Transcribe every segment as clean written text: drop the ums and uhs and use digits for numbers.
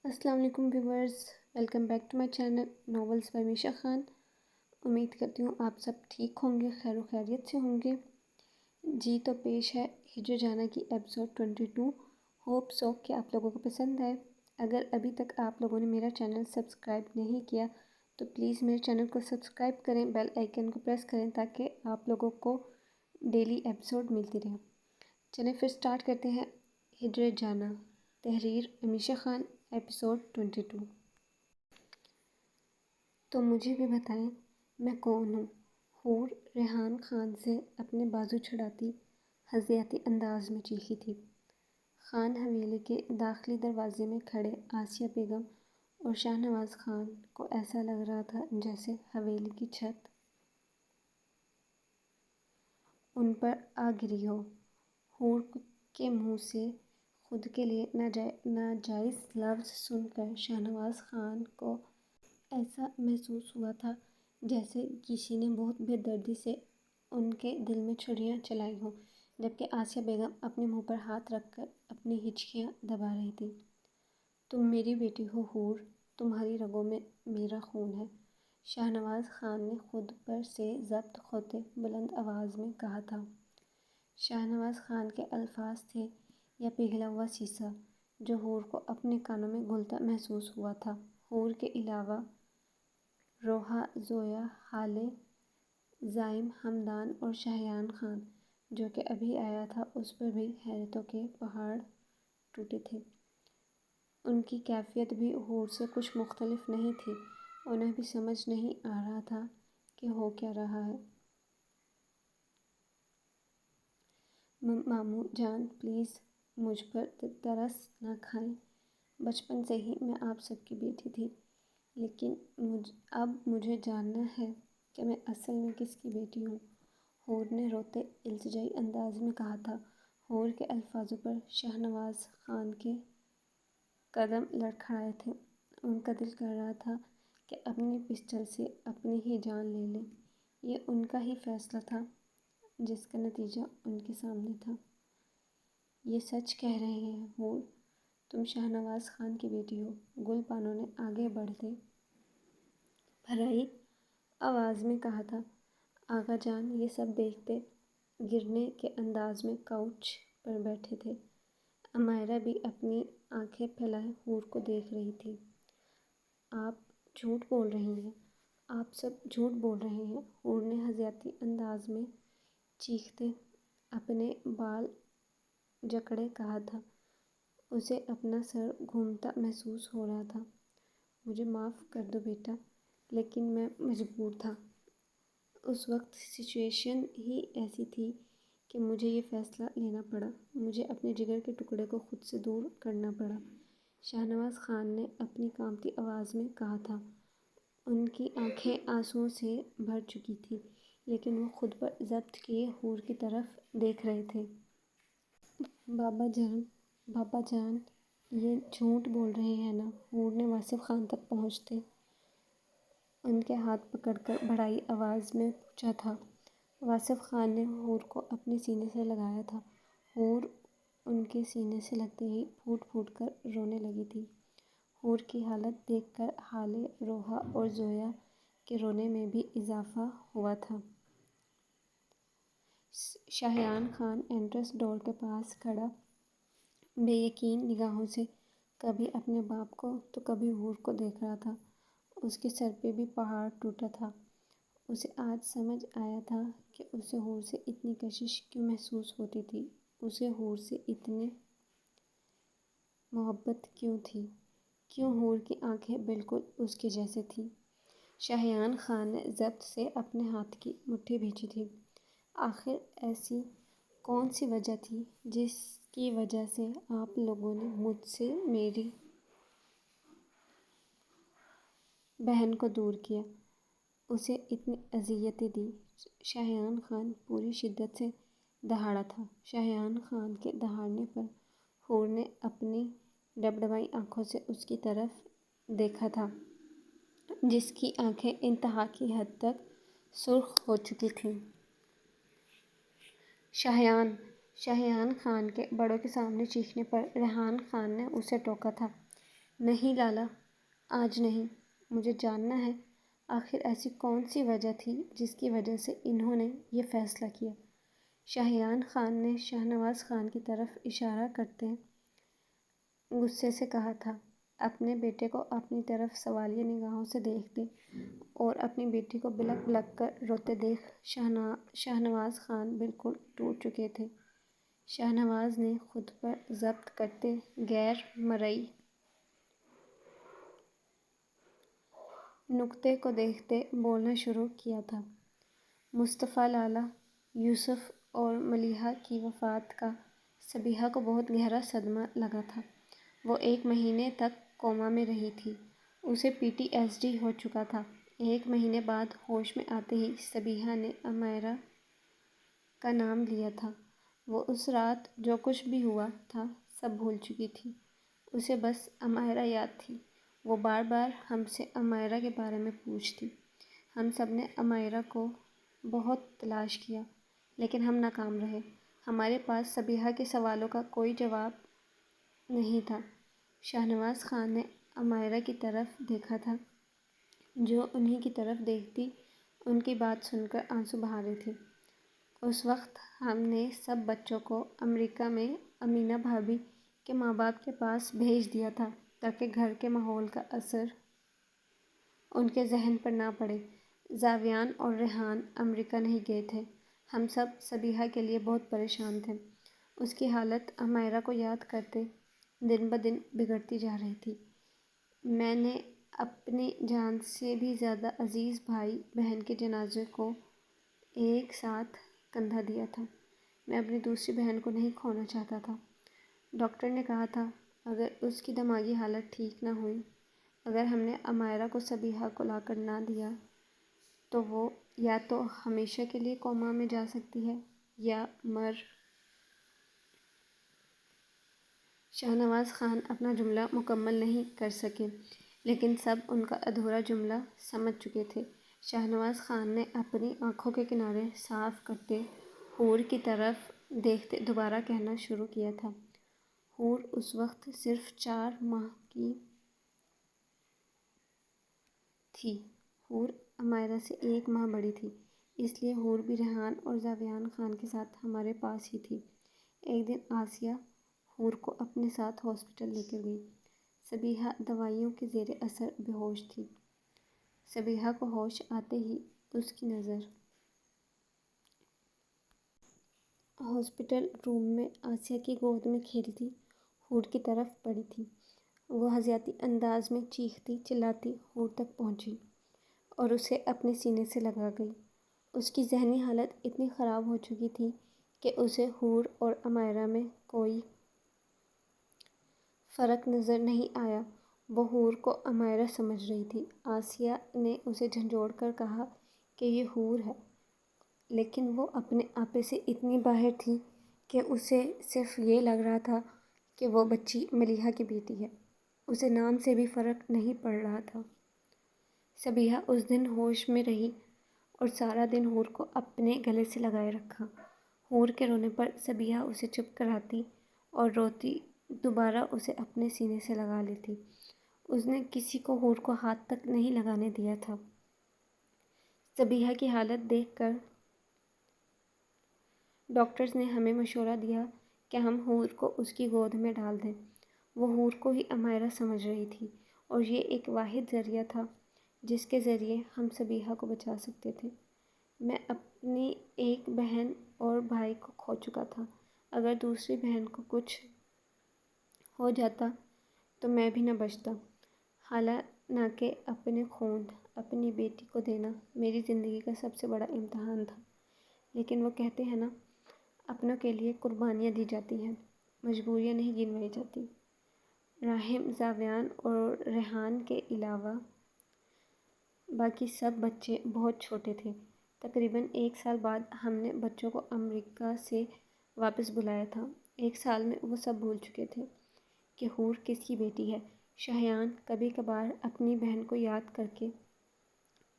السلام علیکم viewers, welcome back to my channel novels by Misha Khan. امید کرتی ہوں آپ سب ٹھیک ہوں گے، خیر و خیریت سے ہوں گے۔ جی تو پیش ہے ہجر جانا کی ایپیسوڈ 22۔ ہوپ سو کہ آپ لوگوں کو پسند آئے۔ اگر ابھی تک آپ لوگوں نے میرا چینل سبسکرائب نہیں کیا تو پلیز میرے چینل کو سبسکرائب کریں، بیل آئیکن کو پریس کریں تاکہ آپ لوگوں کو ڈیلی ایپیسوڈ ملتی رہے۔ چلیں پھر سٹارٹ کرتے ہیں۔ ہجر جانا، تحریر میشا خان، ایپیسوڈ 22۔ تو مجھے بھی بتائیں میں کون ہوں؟ حور ریحان خان سے اپنے بازو چھڑاتی ہزیاتی انداز میں چیخی تھی۔ خان حویلی کے داخلی دروازے میں کھڑے آسیہ بیگم اور شاہ نواز خان کو ایسا لگ رہا تھا جیسے حویلی کی چھت ان پر آ گری ہو۔ حور کے منہ سے خود کے لیے ناجائز لفظ سن کر شاہ نواز خان کو ایسا محسوس ہوا تھا جیسے کسی نے بہت بے دردی سے ان کے دل میں چھریاں چلائی ہوں، جبکہ آسیہ بیگم اپنے منہ پر ہاتھ رکھ کر اپنی ہچکیاں دبا رہی تھی۔ تم میری بیٹی ہو حور، تمہاری رگوں میں میرا خون ہے، شاہ نواز خان نے خود پر سے ضبط کھوتے بلند آواز میں کہا تھا۔ شاہ نواز خان کے الفاظ تھے یا پگھلا ہوا سیسا جو حور کو اپنے کانوں میں گھلتا محسوس ہوا تھا۔ حور کے علاوہ روحا، زویا، ہالے، زائم، حمدان اور شاہیان خان جو کہ ابھی آیا تھا اس پر بھی حیرتوں کے پہاڑ ٹوٹے تھے۔ ان کی کیفیت بھی حور سے کچھ مختلف نہیں تھی، انہیں بھی سمجھ نہیں آ رہا تھا کہ ہو کیا رہا ہے۔ ماموں جان پلیز مجھ پر ترس نہ کھائیں، بچپن سے ہی میں آپ سب کی بیٹی تھی، لیکن اب مجھے جاننا ہے کہ میں اصل میں کس کی بیٹی ہوں، حور نے روتے التجائی انداز میں کہا تھا۔ حور کے الفاظوں پر شاہ نواز خان کے قدم لڑکھڑائے تھے، ان کا دل کر رہا تھا کہ اپنی پسٹل سے اپنی ہی جان لے لیں۔ یہ ان کا ہی فیصلہ تھا جس کا نتیجہ ان کے سامنے تھا۔ یہ سچ کہہ رہے ہیں حور، تم شاہ نواز خان کی بیٹی ہو، گل بانو نے آگے بڑھتے بھرائی آواز میں کہا تھا۔ آغا جان یہ سب دیکھتے گرنے کے انداز میں کاؤچ پر بیٹھے تھے۔ امائرا بھی اپنی آنکھیں پھیلائے حور کو دیکھ رہی تھی۔ آپ جھوٹ بول رہی ہیں، آپ سب جھوٹ بول رہے ہیں، حور نے ہزیاتی انداز میں چیختے اپنے بال جکڑے کہا تھا۔ اسے اپنا سر گھومتا محسوس ہو رہا تھا۔ مجھے معاف کر دو بیٹا، لیکن میں مجبور تھا۔ اس وقت سچویشن ہی ایسی تھی کہ مجھے یہ فیصلہ لینا پڑا، مجھے اپنے جگر کے ٹکڑے کو خود سے دور کرنا پڑا، شاہ نواز خان نے اپنی کانپتی آواز میں کہا تھا۔ ان کی آنکھیں آنسوؤں سے بھر چکی تھیں، لیکن وہ خود پر ضبط کیے حور کی طرف دیکھ رہے تھے۔ بابا جان یہ جھوٹ بول رہے ہیں نا؟ حور نے واصف خان تک پہنچتے ان کے ہاتھ پکڑ کر بڑھائی آواز میں پوچھا تھا۔ واصف خان نے حور کو اپنے سینے سے لگایا تھا۔ حور ان کے سینے سے لگتے ہی پھوٹ پھوٹ کر رونے لگی تھی۔ حور کی حالت دیکھ کر ہالے، روحا اور زویا کے رونے میں بھی اضافہ ہوا تھا۔ شاہیان خان انٹرنس ڈور کے پاس کھڑا بے یقین نگاہوں سے کبھی اپنے باپ کو تو کبھی حور کو دیکھ رہا تھا۔ اس کے سر پہ بھی پہاڑ ٹوٹا تھا۔ اسے آج سمجھ آیا تھا کہ اسے حور سے اتنی کشش کیوں محسوس ہوتی تھی، اسے حور سے اتنی محبت کیوں تھی، کیوں حور کی آنکھیں بالکل اس کے جیسے تھیں۔ شاہیان خان نے ضبط سے اپنے ہاتھ کی مٹھی بھینچی تھی۔ آخر ایسی کون سی وجہ تھی جس کی وجہ سے آپ لوگوں نے مجھ سے میری بہن کو دور کیا، اسے اتنی اذیتیں دی؟ شاہیان خان پوری شدت سے دہاڑا تھا۔ شاہیان خان کے دہاڑنے پر حور نے اپنی ڈبڈبائی آنکھوں سے اس کی طرف دیکھا تھا، جس کی آنکھیں انتہا کی حد تک سرخ ہو چکی تھیں۔ شاہیان خان کے بڑوں کے سامنے چیخنے پر ریحان خان نے اسے ٹوکا تھا۔ نہیں لالا، آج نہیں۔ مجھے جاننا ہے آخر ایسی کون سی وجہ تھی جس کی وجہ سے انہوں نے یہ فیصلہ کیا۔ شاہیان خان نے شاہنواز خان کی طرف اشارہ کرتے غصے سے کہا تھا۔ اپنے بیٹے کو اپنی طرف سوالیہ نگاہوں سے دیکھتے اور اپنی بیٹی کو بلک بلک کر روتے دیکھ شاہنواز خان بالکل ٹوٹ چکے تھے۔ شاہنواز نے خود پر ضبط کرتے غیر مرئی نقطے کو دیکھتے بولنا شروع کیا تھا۔ مصطفیٰ لالا، یوسف اور ملیحہ کی وفات کا صبیحہ کو بہت گہرا صدمہ لگا تھا۔ وہ 1 مہینے تک کوما میں رہی تھی۔ اسے PTSD ہو چکا تھا۔ 1 مہینے بعد ہوش میں آتے ہی صبیحہ نے عمائرہ کا نام لیا تھا۔ وہ اس رات جو کچھ بھی ہوا تھا سب بھول چکی تھی۔ اسے بس عمائرہ یاد تھی۔ وہ بار بار ہم سے عمائرہ کے بارے میں پوچھتی۔ ہم سب نے عمائرہ کو بہت تلاش کیا لیکن ہم ناکام رہے۔ ہمارے پاس صبیحہ کے سوالوں کا کوئی جواب نہیں تھا۔ شاہنواز خان نے عمائرہ کی طرف دیکھا تھا جو انہی کی طرف دیکھتی ان کی بات سن کر آنسو بہا رہی تھی۔ اس وقت ہم نے سب بچوں کو امریکہ میں امینہ بھابھی کے ماں باپ کے پاس بھیج دیا تھا تاکہ گھر کے ماحول کا اثر ان کے ذہن پر نہ پڑے۔ زاویان اور ریحان امریکہ نہیں گئے تھے۔ ہم سب صبیحہ کے لیے بہت پریشان تھے۔ اس کی حالت عمائرہ کو یاد کرتے دن بدن بگڑتی جا رہی تھی۔ میں نے اپنی جان سے بھی زیادہ عزیز بھائی بہن کے جنازے کو ایک ساتھ کندھا دیا تھا۔ میں اپنی دوسری بہن کو نہیں کھونا چاہتا تھا۔ ڈاکٹر نے کہا تھا اگر اس کی دماغی حالت ٹھیک نہ ہوئی، اگر ہم نے عمائرہ کو صبیحہ کو لا کر نہ دیا تو وہ یا تو ہمیشہ کے لیے کوما میں جا سکتی ہے یا مر۔ شاہنواز خان اپنا جملہ مکمل نہیں کر سکے لیکن سب ان کا ادھورا جملہ سمجھ چکے تھے۔ شاہنواز خان نے اپنی آنکھوں کے کنارے صاف کرتے حور کی طرف دیکھتے دوبارہ کہنا شروع کیا تھا۔ حور اس وقت صرف 4 ماہ کی تھی۔ حور عمائرہ سے 1 ماہ بڑی تھی، اس لیے حور بھی ریحان اور زاویان خان کے ساتھ ہمارے پاس ہی تھی۔ ایک دن آسیہ حور کو اپنے ساتھ ہاسپٹل لے کر گئی۔ صبیحہ دوائیوں کے زیر اثر بے ہوش تھی۔ صبیحہ کو ہوش آتے ہی اس کی نظر ہاسپٹل روم میں آسیہ کی گود میں کھیلتی حور کی طرف پڑی تھی۔ وہ حزیاتی انداز میں چیختی چلاتی حور تک پہنچی اور اسے اپنے سینے سے لگا گئی۔ اس کی ذہنی حالت اتنی خراب ہو چکی تھی کہ اسے حور اور عمائرہ میں کوئی فرق نظر نہیں آیا۔ وہ حور کو عمائرہ سمجھ رہی تھی۔ آسیہ نے اسے جھنجھوڑ کر کہا کہ یہ حور ہے، لیکن وہ اپنے آپے سے اتنی باہر تھی کہ اسے صرف یہ لگ رہا تھا کہ وہ بچی ملیحہ کی بیٹی ہے۔ اسے نام سے بھی فرق نہیں پڑ رہا تھا۔ صبیحہ اس دن ہوش میں رہی اور سارا دن حور کو اپنے گلے سے لگائے رکھا۔ حور کے رونے پر صبیحہ اسے چپ کراتی اور روتی دوبارہ اسے اپنے سینے سے لگا لیتی۔ اس نے کسی کو حور کو ہاتھ تک نہیں لگانے دیا تھا۔ صبیحہ کی حالت دیکھ کر ڈاکٹرز نے ہمیں مشورہ دیا کہ ہم حور کو اس کی گود میں ڈال دیں۔ وہ حور کو ہی عمائرہ سمجھ رہی تھی اور یہ ایک واحد ذریعہ تھا جس کے ذریعے ہم صبیحہ کو بچا سکتے تھے۔ میں اپنی ایک بہن اور بھائی کو کھو چکا تھا۔ اگر دوسری بہن کو کچھ ہو جاتا تو میں بھی نہ بچتا۔ حالانکہ اپنے خون اپنی بیٹی کو دینا میری زندگی کا سب سے بڑا امتحان تھا، لیکن وہ کہتے ہیں نا، اپنوں کے لیے قربانیاں دی جاتی ہیں، مجبوریاں نہیں گنوائی جاتی۔ راحم، زاویان اور ریحان کے علاوہ باقی سب بچے بہت چھوٹے تھے۔ تقریباً 1 سال بعد ہم نے بچوں کو امریکہ سے واپس بلایا تھا۔ 1 سال میں وہ سب بھول چکے تھے کہ حور کس کی بیٹی ہے۔ شاہیان کبھی کبھار اپنی بہن کو یاد کر کے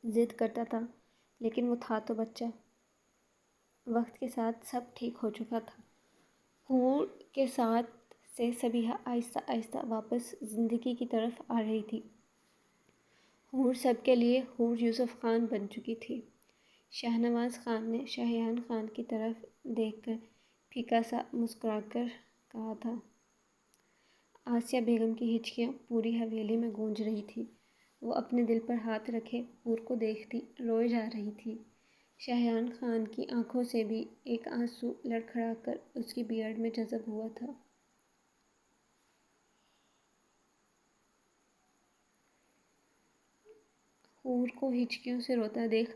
ضد کرتا تھا لیکن وہ تھا تو بچہ۔ وقت کے ساتھ سب ٹھیک ہو چکا تھا۔ حور کے ساتھ سے صبیحہ آہستہ آہستہ واپس زندگی کی طرف آ رہی تھی۔ حور سب کے لیے حور یوسف خان بن چکی تھی۔ شاہنواز خان نے شاہجہان خان کی طرف دیکھ کر پھیکا سا مسکرا کر کہا تھا۔ آسیہ بیگم کی ہچکیاں پوری حویلی میں گونج رہی تھی۔ وہ اپنے دل پر ہاتھ رکھے حور کو دیکھتی روئے جا رہی تھی۔ شاہجہان خان کی آنکھوں سے بھی ایک آنسو لڑکھڑا کر اس کی بیئرڈ میں جذب ہوا تھا۔ حور کو ہچکیوں سے روتا دیکھ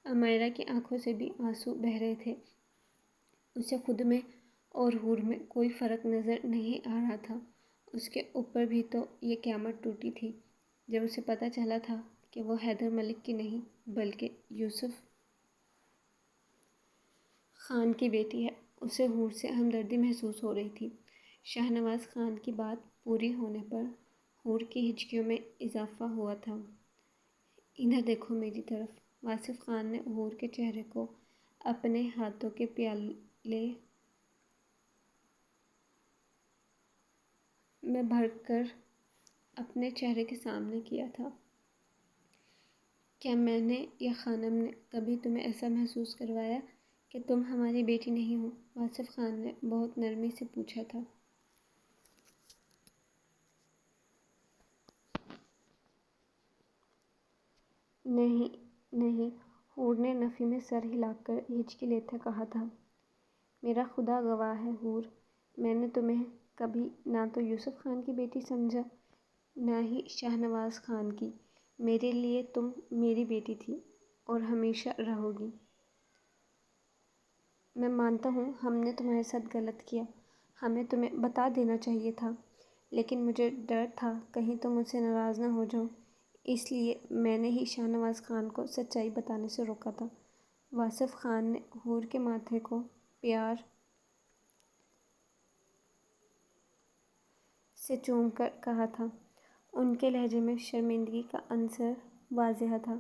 امیرہ کی آنکھوں سے بھی آنسو بہہ رہے تھے۔ اسے خود میں اور حور میں کوئی فرق نظر نہیں آ رہا تھا۔ اس کے اوپر بھی تو یہ قیامت ٹوٹی تھی جب اسے پتہ چلا تھا کہ وہ حیدر ملک کی نہیں بلکہ یوسف خان کی بیٹی ہے۔ اسے حور سے ہمدردی محسوس ہو رہی تھی۔ شاہنواز خان کی بات پوری ہونے پر حور کی ہچکیوں میں اضافہ ہوا تھا۔ ادھر دیکھو میری طرف۔ واصف خان نے حور کے چہرے کو اپنے ہاتھوں کے پیالے میں بھر کر اپنے چہرے کے سامنے کیا تھا۔ کیا میں نے یا خانم نے کبھی تمہیں ایسا محسوس کروایا کہ تم ہماری بیٹی نہیں ہو؟ واصف خان نے بہت نرمی سے پوچھا تھا۔ نہیں نہیں، حور نے نفی میں سر ہلا کر ہچکی لیتے کہا تھا۔ میرا خدا گواہ ہے حور، میں نے تمہیں کبھی نہ تو یوسف خان کی بیٹی سمجھا نہ ہی شاہنواز خان کی۔ میرے لیے تم میری بیٹی تھی اور ہمیشہ رہو گی۔ میں مانتا ہوں ہم نے تمہارے ساتھ غلط کیا، ہمیں تمہیں بتا دینا چاہیے تھا، لیکن مجھے ڈر تھا کہیں تم مجھ سے ناراض نہ ہو جاؤ، اس لیے میں نے ہی شاہنواز خان کو سچائی بتانے سے روکا تھا۔ واصف خان نے حور کے ماتھے کو پیار سے چوم کر کہا تھا۔ ان کے لہجے میں شرمندگی کا عنصر واضح تھا۔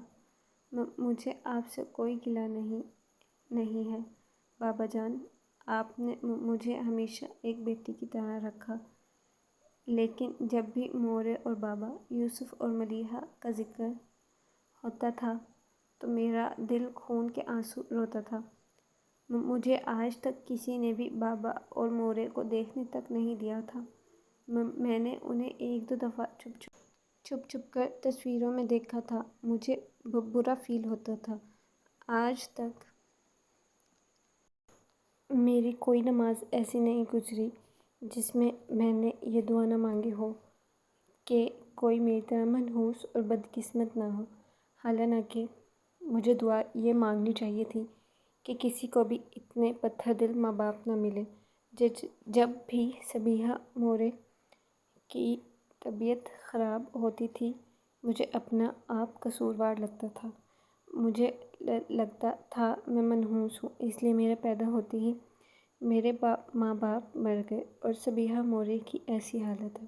مجھے آپ سے کوئی گلہ نہیں ہے بابا جان، آپ نے مجھے ہمیشہ ایک بیٹی کی طرح رکھا، لیکن جب بھی مورے اور بابا یوسف اور ملیحہ کا ذکر ہوتا تھا تو میرا دل خون کے آنسو روتا تھا۔ مجھے آج تک کسی نے بھی بابا اور مورے کو دیکھنے تک نہیں دیا تھا۔ میں نے انہیں ایک دو دفعہ چھپ چھپ کر تصویروں میں دیکھا تھا۔ مجھے برا فیل ہوتا تھا۔ آج تک میری کوئی نماز ایسی نہیں گزری جس میں میں نے یہ دعا نہ مانگی ہو کہ کوئی میری طرح منحوس اور بدقسمت نہ ہو۔ حالانکہ مجھے دعا یہ مانگنی چاہیے تھی کہ کسی کو بھی اتنے پتھر دل ماں باپ نہ ملے۔ جب بھی صبیحہ مورے کی طبیعت خراب ہوتی تھی مجھے اپنا آپ قصوروار لگتا تھا۔ مجھے لگتا تھا میں منحوس ہوں، اس لیے میرے پیدا ہوتے ہی میرے ماں باپ مر گئے اور صبیحہ مورے کی ایسی حالت ہے۔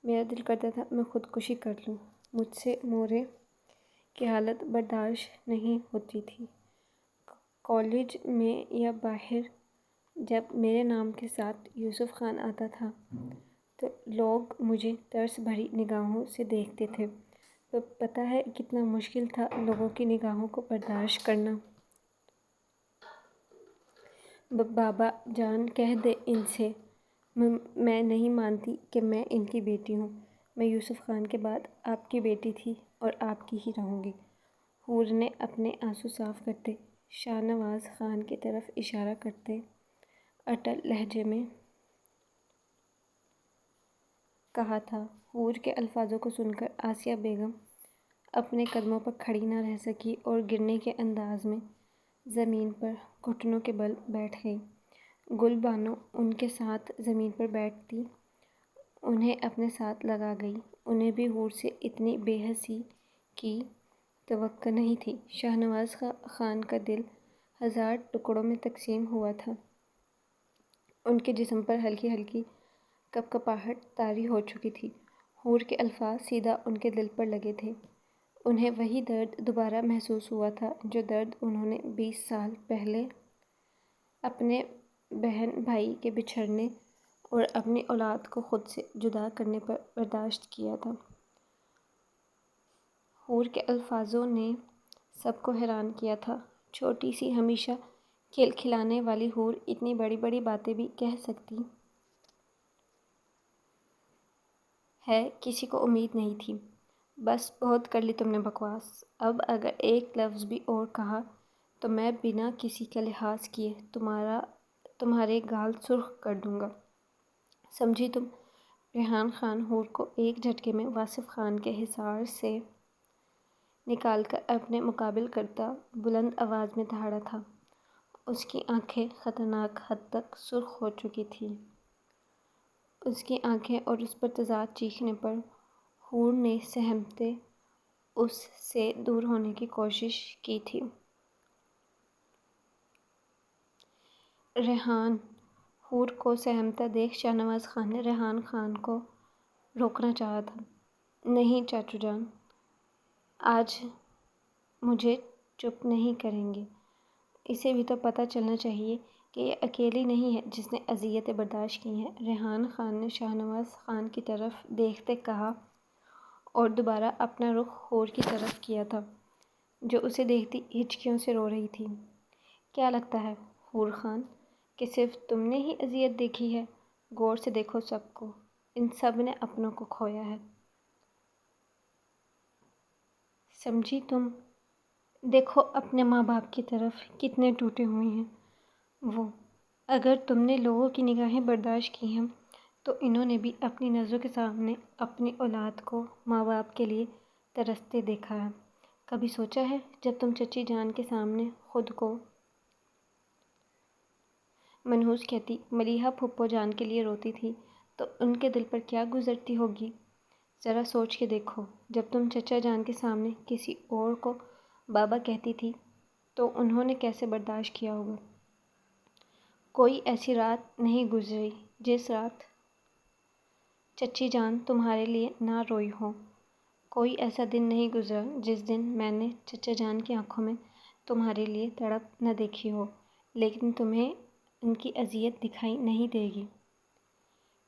میرا دل کرتا تھا میں خودکشی کر لوں۔ مجھ سے مورے کی حالت برداشت نہیں ہوتی تھی۔ کالج میں یا باہر جب میرے نام کے ساتھ یوسف خان آتا تھا تو لوگ مجھے ترس بھری نگاہوں سے دیکھتے تھے۔ پتہ ہے کتنا مشکل تھا لوگوں کی نگاہوں کو برداشت کرنا۔ بابا جان کہہ دیں ان سے میں نہیں مانتی کہ میں ان کی بیٹی ہوں۔ میں یوسف خان کے بعد آپ کی بیٹی تھی اور آپ کی ہی رہوں گی۔ حور نے اپنے آنسو صاف کرتے شاہنواز خان کی طرف اشارہ کرتے اٹل لہجے میں کہا تھا۔ حور کے الفاظوں کو سن کر آسیہ بیگم اپنے قدموں پر کھڑی نہ رہ سکی اور گرنے کے انداز میں زمین پر گھٹنوں کے بل بیٹھ گئی۔ گل بانو ان کے ساتھ زمین پر بیٹھتی انہیں اپنے ساتھ لگا گئی۔ انہیں بھی حور سے اتنی بے حسی کی توقع نہیں تھی۔ شاہنواز خان کا دل ہزار ٹکڑوں میں تقسیم ہوا تھا۔ ان کے جسم پر ہلکی ہلکی کپکپاہٹ طاری ہو چکی تھی۔ حور کے الفاظ سیدھا ان کے دل پر لگے تھے۔ انہیں وہی درد دوبارہ محسوس ہوا تھا جو درد انہوں نے 20 سال پہلے اپنے بہن بھائی کے بچھڑنے اور اپنی اولاد کو خود سے جدا کرنے پر برداشت کیا تھا۔ حور کے الفاظوں نے سب کو حیران کیا تھا۔ چھوٹی سی ہمیشہ کھلکھلانے والی حور اتنی بڑی بڑی باتیں بھی کہہ سکتی ہے، کسی کو امید نہیں تھی۔ بس بہت کر لی تم نے بکواس، اب اگر ایک لفظ بھی اور کہا تو میں بنا کسی کا لحاظ کیے تمہارے گال سرخ کر دوں گا، سمجھی تم؟ ریحان خان حور کو ایک جھٹکے میں واصف خان کے حصار سے نکال کر اپنے مقابل کرتا بلند آواز میں دہاڑا تھا۔ اس کی آنکھیں خطرناک حد تک سرخ ہو چکی تھیں۔ اس کی آنکھیں اور اس پر تضاد چیخنے پر حور نے سہمتے اس سے دور ہونے کی کوشش کی تھی۔ ریحان حور کو سہمتا دیکھ شاہنواز خان نے ریحان خان کو روکنا چاہا تھا۔ نہیں چاچو جان، آج مجھے چپ نہیں کریں گے۔ اسے بھی تو پتہ چلنا چاہیے کہ یہ اکیلی نہیں ہے جس نے اذیتیں برداشت کی ہیں۔ ریحان خان نے شاہنواز خان کی طرف دیکھتے کہا اور دوبارہ اپنا رخ حور کی طرف کیا تھا، جو اسے دیکھتی ہچکیوں سے رو رہی تھی۔ کیا لگتا ہے حور خان کہ صرف تم نے ہی اذیت دیکھی ہے؟ غور سے دیکھو سب کو، ان سب نے اپنوں کو کھویا ہے، سمجھی تم؟ دیکھو اپنے ماں باپ کی طرف کتنے ٹوٹے ہوئے ہیں وہ۔ اگر تم نے لوگوں کی نگاہیں برداشت کی ہیں تو انہوں نے بھی اپنی نظروں کے سامنے اپنی اولاد کو ماں باپ کے لیے ترستے دیکھا ہے۔ کبھی سوچا ہے جب تم چچی جان کے سامنے خود کو منحوس کہتی ملیحہ پھپھو جان کے لیے روتی تھی تو ان کے دل پر کیا گزرتی ہوگی؟ ذرا سوچ کے دیکھو، جب تم چچا جان کے سامنے کسی اور کو بابا کہتی تھی تو انہوں نے کیسے برداشت کیا ہوگا؟ کوئی ایسی رات نہیں گزری جس رات چچی جان تمہارے لیے نہ روئی ہو، کوئی ایسا دن نہیں گزرا جس دن میں نے چچا جان کی آنکھوں میں تمہارے لیے تڑپ نہ دیکھی ہو۔ لیکن تمہیں ان کی اذیت دکھائی نہیں دے گی،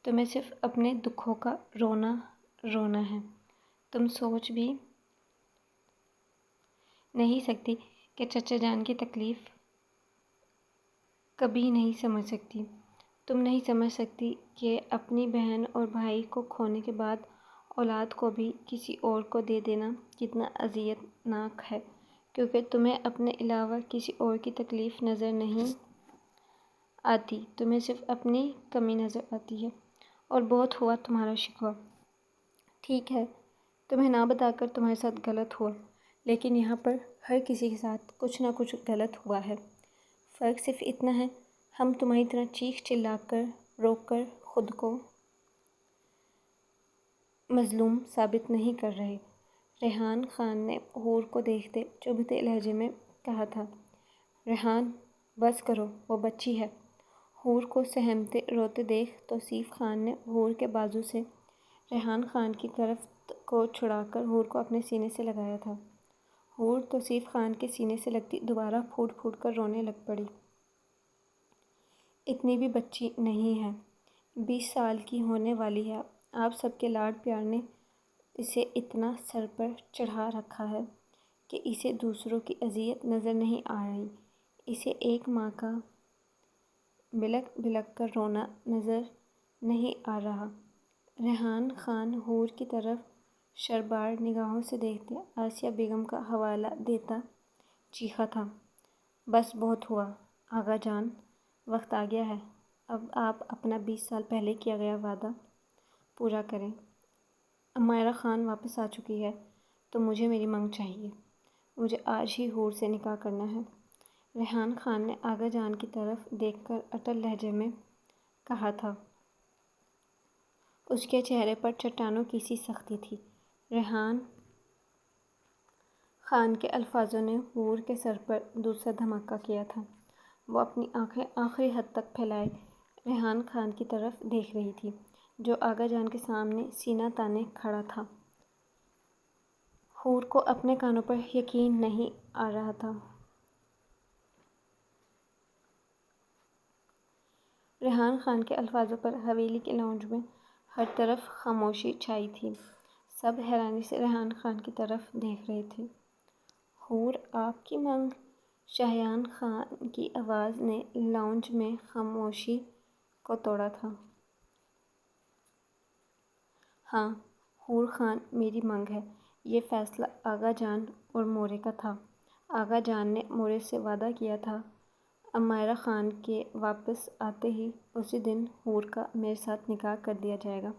تمہیں صرف اپنے دکھوں کا رونا ہے۔ تم سوچ بھی نہیں سکتی کہ چچا جان کی تکلیف کبھی نہیں سمجھ سکتی۔ تم نہیں سمجھ سکتی کہ اپنی بہن اور بھائی کو کھونے کے بعد اولاد کو بھی کسی اور کو دے دینا کتنا اذیت ناک ہے، کیونکہ تمہیں اپنے علاوہ کسی اور کی تکلیف نظر نہیں آتی، تمہیں صرف اپنی کمی نظر آتی ہے۔ اور بہت ہوا تمہارا شکوہ، ٹھیک ہے، تمہیں نہ بتا کر تمہارے ساتھ غلط ہوا، لیکن یہاں پر ہر کسی کے ساتھ کچھ نہ کچھ غلط ہوا ہے۔ فرق صرف اتنا ہے، ہم تمہاری طرح چیخ چلا کر رو کر خود کو مظلوم ثابت نہیں کر رہے۔ ریحان خان نے حور کو دیکھتے چبھتے لہجے میں کہا تھا۔ ریحان بس کرو، وہ بچی ہے۔ حور کو سہمتے روتے دیکھ توصیف خان نے حور کے بازو سے ریحان خان کی گرفت کو چھڑا کر حور کو اپنے سینے سے لگایا تھا۔ حور توصیف خان کے سینے سے لگتی دوبارہ پھوٹ پھوٹ کر رونے لگ پڑی۔ اتنی بھی بچی نہیں ہے، 20 سال کی ہونے والی ہے۔ آپ سب کے لاڈ پیار نے اسے اتنا سر پر چڑھا رکھا ہے کہ اسے دوسروں کی اذیت نظر نہیں آ رہی، اسے ایک ماں کا بلک بلک کر رونا نظر نہیں آ رہا۔ ریحان خان حور کی طرف شربار نگاہوں سے دیکھتے آسیہ بیگم کا حوالہ دیتا چیخا تھا۔ بس بہت ہوا آغا جان، وقت آ گیا ہے، اب آپ اپنا 20 سال پہلے کیا گیا وعدہ پورا کریں۔ امائرا خان واپس آ چکی ہے تو مجھے میری منگ چاہیے، مجھے آج ہی حور سے نکاح کرنا ہے۔ ریحان خان نے آغا جان کی طرف دیکھ کر اٹل لہجے میں کہا تھا۔ اس کے چہرے پر چٹانوں کی سی سختی تھی۔ ریحان خان کے الفاظوں نے حور کے سر پر دوسرا دھماکہ کیا تھا۔ وہ اپنی آنکھیں آخری حد تک پھیلائے ریحان خان کی طرف دیکھ رہی تھی، جو آغا جان کے سامنے سینہ تانے کھڑا تھا۔ حور کو اپنے کانوں پر یقین نہیں آ رہا تھا۔ ریحان خان کے الفاظوں پر حویلی کے لاؤنج میں ہر طرف خاموشی چھائی تھی۔ سب حیرانی سے ریحان خان کی طرف دیکھ رہے تھے۔ حور آپ کی مانگ؟ شاہیان خان کی آواز نے لاؤنج میں خاموشی کو توڑا تھا۔ ہاں، حور خان میری مانگ ہے۔ یہ فیصلہ آغا جان اور مورے کا تھا۔ آغا جان نے مورے سے وعدہ کیا تھا امائرا خان کے واپس آتے ہی اسی دن حور کا میرے ساتھ نکاح کر دیا جائے گا۔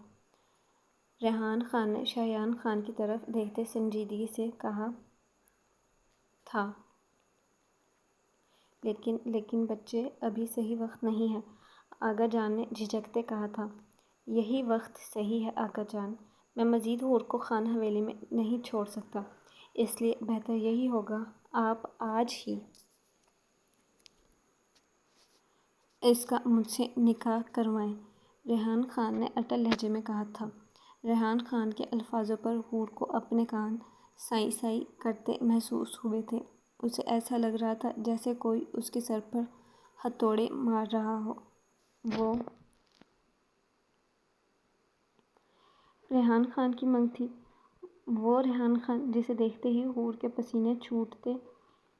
ریحان خان نے شاہیان خان کی طرف دیکھتے سنجیدگی سے کہا تھا۔ لیکن بچے، ابھی صحیح وقت نہیں ہے، آغا جان نے جھجکتے کہا تھا۔ یہی وقت صحیح ہے آغا جان، میں مزید حور کو خان حویلی میں نہیں چھوڑ سکتا، اس لیے بہتر یہی ہوگا آپ آج ہی اس کا مجھ سے نکاح کروائیں، ریحان خان نے اٹل لہجے میں کہا تھا۔ ریحان خان کے الفاظوں پر حور کو اپنے کان سائی سائی کرتے محسوس ہوئے تھے۔ اسے ایسا لگ رہا تھا جیسے کوئی اس کے سر پر ہتھوڑے مار رہا ہو۔ وہ ریحان خان کی مانگ تھی، وہ ریحان خان جسے دیکھتے ہی حور کے پسینے چھوٹتے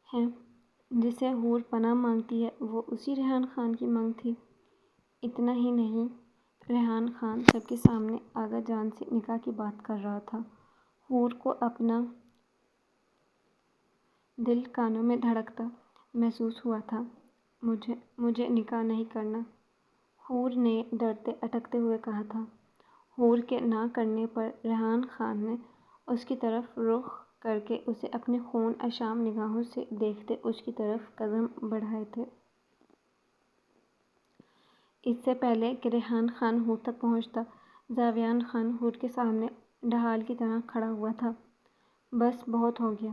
ہیں، جسے حور پناہ مانگتی ہے، وہ اسی ریحان خان کی مانگ تھی۔ اتنا ہی نہیں، ریحان خان سب کے سامنے آغا جان سے نکاح کی بات کر رہا تھا۔ حور کو اپنا دل کانوں میں دھڑکتا محسوس ہوا تھا۔ مجھے نکاح نہیں کرنا، حور نے ڈرتے اٹکتے ہوئے کہا تھا۔ حور کے نہ کرنے پر ریحان خان نے اس کی طرف رخ کر کے اسے اپنی خون اشام نگاہوں سے دیکھتے اس کی طرف قدم بڑھائے تھے۔ اس سے پہلے کہ ریحان خان حور تک پہنچتا، زاویان خان حور کے سامنے ڈھال کی طرح کھڑا ہوا تھا۔ بس بہت ہو گیا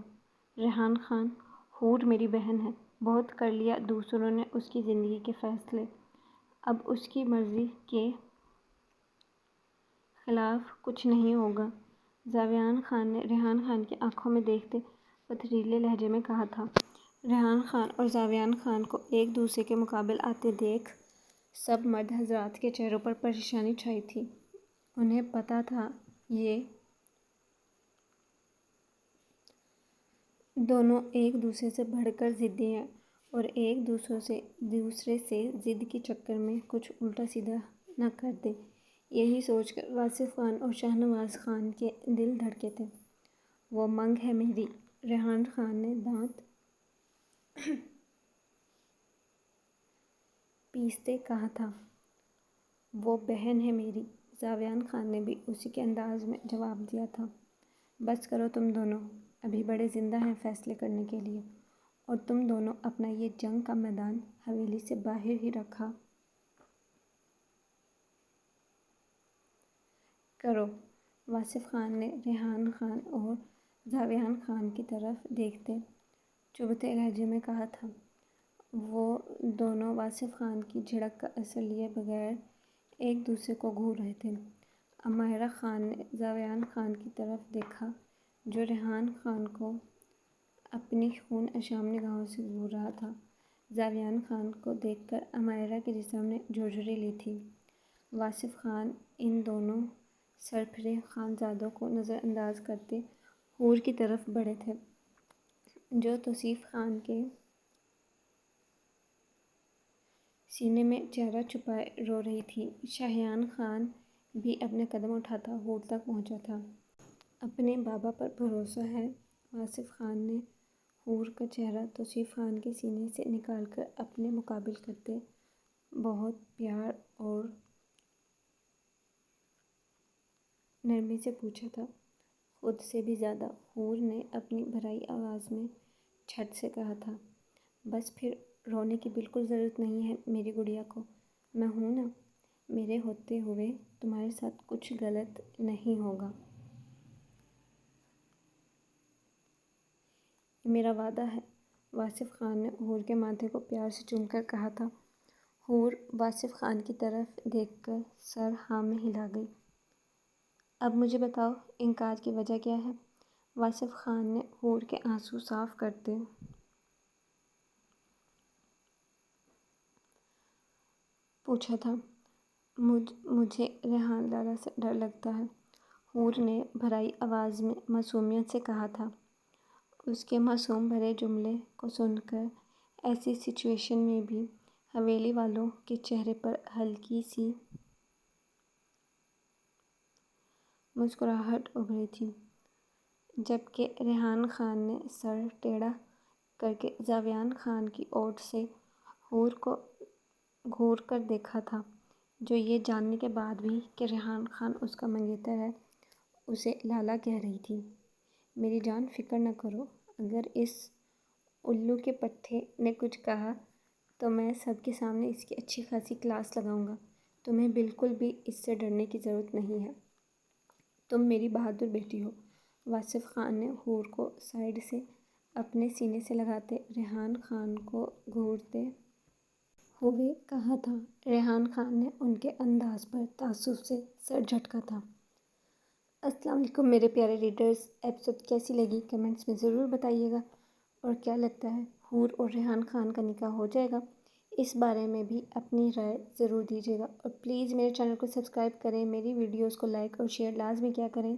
ریحان خان، حور میری بہن ہے، بہت کر لیا دوسروں نے اس کی زندگی کے فیصلے، اب اس کی مرضی کے خلاف کچھ نہیں ہوگا، زاویان خان نے ریحان خان کی آنکھوں میں دیکھتے پتھریلے لہجے میں کہا تھا۔ ریحان خان اور زاویان خان کو ایک دوسرے کے مقابل آتے دیکھ سب مرد حضرات کے چہروں پر پریشانی چھائی تھی۔ انہیں پتہ تھا یہ دونوں ایک دوسرے سے بڑھ کر ضدی ہیں اور ایک دوسرے سے ضد کے چکر میں کچھ الٹا سیدھا نہ کر دیں، یہی سوچ کر واصف خان اور شاہ نواز خان کے دل دھڑکے تھے۔ وہ مانگ ہے میری، ریحان خان نے دانت پیستے کہا تھا۔ وہ بہن ہے میری، زاویان خان نے بھی اسی کے انداز میں جواب دیا تھا۔ بس کرو تم دونوں، ابھی بڑے زندہ ہیں فیصلے کرنے کے لیے، اور تم دونوں اپنا یہ جنگ کا میدان حویلی سے باہر ہی رکھا کرو، واصف خان نے ریحان خان اور زاویان خان کی طرف دیکھتے چبھتے لہجے میں کہا تھا۔ وہ دونوں واصف خان کی جھڑک کا اثر لیے بغیر ایک دوسرے کو گھور رہے تھے۔ امائرا خان نے زاویان خان کی طرف دیکھا جو ریحان خان کو اپنی خون اشام نگاہوں سے گھور رہا تھا۔ زاویان خان کو دیکھ کر امائرا کے جسم نے جھرجھری لی تھی۔ واصف خان ان دونوں سرفرے خانزادوں کو نظر انداز کرتے حور کی طرف بڑھے تھے، جو توصیف خان کے سینے میں چہرہ چھپائے رو رہی تھی۔ شاہیان خان بھی اپنے قدم اٹھاتا حور تک پہنچا تھا۔ اپنے بابا پر بھروسہ ہے، واصف خان نے حور کا چہرہ توصیف خان کے سینے سے نکال کر اپنے مقابل کرتے بہت پیار اور نرمی سے پوچھا تھا۔ خود سے بھی زیادہ، حور نے اپنی بھرائی آواز میں جھٹ سے کہا تھا۔ بس پھر رونے کی بالکل ضرورت نہیں ہے میری گڑیا کو، میں ہوں نا، میرے ہوتے ہوئے تمہارے ساتھ کچھ غلط نہیں ہوگا، یہ میرا وعدہ ہے، واصف خان نے حور کے ماتھے کو پیار سے چوم کر کہا تھا۔ حور واصف خان کی طرف دیکھ کر سر ہاں میں ہلا گئی۔ اب مجھے بتاؤ انکار کی وجہ کیا ہے؟ واصف خان نے حور کے آنسو صاف کرتے پوچھا تھا۔ مجھے ریحان لالا سے ڈر لگتا ہے، حور نے بھرائی آواز میں معصومیت سے کہا تھا۔ اس کے معصوم بھرے جملے کو سن کر ایسی سچویشن میں بھی حویلی والوں کے چہرے پر ہلکی سی مسکراہٹ ابھری تھی، جبکہ ریحان خان نے سر ٹیڑھا کر کے ضیاء خان کی اور سے حور کو گھور کر دیکھا تھا، جو یہ جاننے کے بعد بھی کہ ریحان خان اس کا منگیتر ہے، اسے لالا کہہ رہی تھی۔ میری جان فکر نہ کرو، اگر اس الو کے پٹھے نے کچھ کہا تو میں سب کے سامنے اس کی اچھی خاصی کلاس لگاؤں گا۔ تمہیں بالکل بھی اس سے ڈرنے کی ضرورت نہیں ہے، تم میری بہادر بیٹی ہو۔ واصف خان نے حور کو سائیڈ سے اپنے سینے سے لگاتے ریحان خان کو گھورتے ہوئے کہا تھا۔ ریحان خان نے ان کے انداز پر تعصب سے سر جھٹکا تھا۔ السلام علیکم میرے پیارے ریڈرز، ایپیسوڈ کیسی لگی کمنٹس میں ضرور بتائیے گا، اور کیا لگتا ہے حور اور ریحان خان کا نکاح ہو جائے گا؟ اس بارے میں بھی اپنی رائے ضرور دیجیے گا، اور پلیز میرے چینل کو سبسکرائب کریں، میری ویڈیوز کو لائک اور شیئر لازمی کیا کریں۔